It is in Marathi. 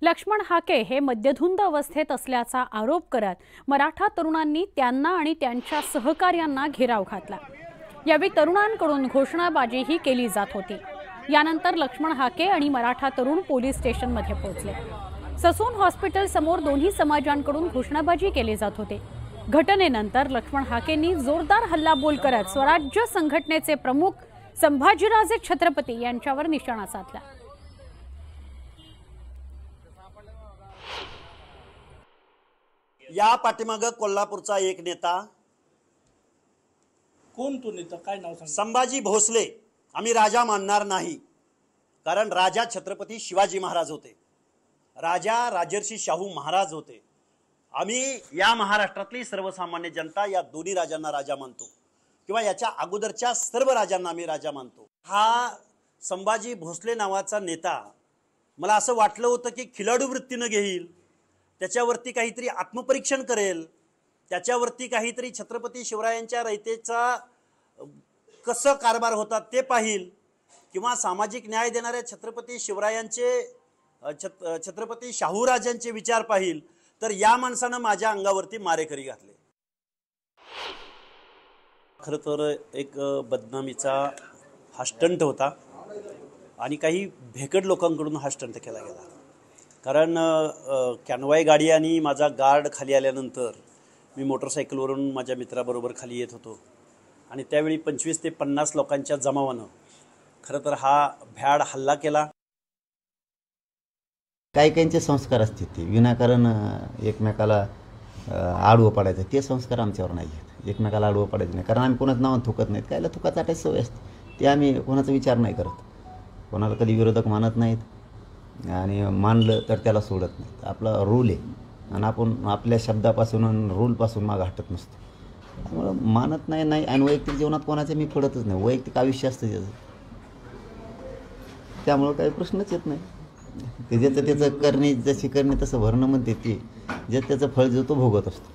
लक्ष्मण हाके हे मद्यधुंद अवस्थेत असल्याचा आरोप करत मराठा तरुणांनी त्यांना आणि त्यांच्या सहकार्यांना घेराव घातला। यावेळी तरुणांकडून घोषणाबाजीही केली जात होती। यानंतर लक्ष्मण हाके आणि मराठा तरुण पोलीस स्टेशनमध्ये पोहोचले। ससून हॉस्पिटल समोर दोन्ही समाजांकडून घोषणाबाजी केली जात होती। घटनेनंतर लक्ष्मण हाकेंनी जोरदार हल्लाबोल करत स्वराज्य संघटनेचे प्रमुख संभाजीराजे छत्रपती यांच्यावर निशाणा साधला। या पाठीमागे कोल्हापूरचा एक नेता, कोण तो नेता, काय नाव सांग? संभाजी भोसले। आम्ही राजा मानणार नाही, कारण राजा छत्रपती शिवाजी महाराज होते, राजा राजर्षी शाहू महाराज होते। आम्ही या महाराष्ट्रातली सर्वसामान्य जनता या दोन्ही राजांना राजा मानतो, किंवा याच्या अगोदरच्या सर्व राजांना आम्ही राजा मानतो। हा संभाजी भोसले नावाचा नेता मला असं वाटलं होतं की खिलाडू वृत्तीने घेईल, त्याच्यावरती काहीतरी आत्मपरीक्षण करेल, त्याच्यावरती काहीतरी छत्रपती शिवरायांच्या रयतेचा कसं कारभार होता ते पाहिल, किंवा सामाजिक न्याय देणाऱ्या छत्रपती शिवरायांचे छत्रपती शाहूराजांचे विचार पाहिल, तर या माणसानं माझ्या अंगावरती मारेकरी घातले। खरं तर एक बदनामीचा हा स्टंट होता आणि काही भेकड लोकांकडून हा स्टंट केला गेला। कारण कॅनवाय गाडी आणि माझा गार्ड खाली आल्यानंतर मी मोटरसायकलवरून माझ्या मित्राबरोबर खाली येत होतो आणि त्यावेळी 25 ते 50 लोकांच्या जमावानं खरं तर हा भ्याड हल्ला केला। काही काहींचे संस्कार असतील ते विनाकारण एकमेकाला आडवं पडायचं, ते संस्कार आमच्यावर नाही आहेत। एकमेकाला आडवं पडायचं नाही, कारण आम्ही कोणाचं नाव थुकत नाहीत, कायला थुका चाटायची सवय असते, ते आम्ही कोणाचा विचार नाही करत, कोणाला कधी विरोधक मानत नाहीत आणि मानलं तर त्याला सोडत नाहीत। आपला रूल आहे आणि आपण आपल्या शब्दापासून आणि रूलपासून मागं हटत नसतो, त्यामुळं मानत नाही आणि वैयक्तिक जीवनात कोणाचं मी पडतच नाही, वैयक्तिक आयुष्य असतं त्याचं, त्यामुळं काही प्रश्नच येत नाही। ते ज्याचं त्याचं करणे, जशी करणे तसं भरणं म्हणते, ते ज्याचं त्याचं फळ जो तो भोगत असतो।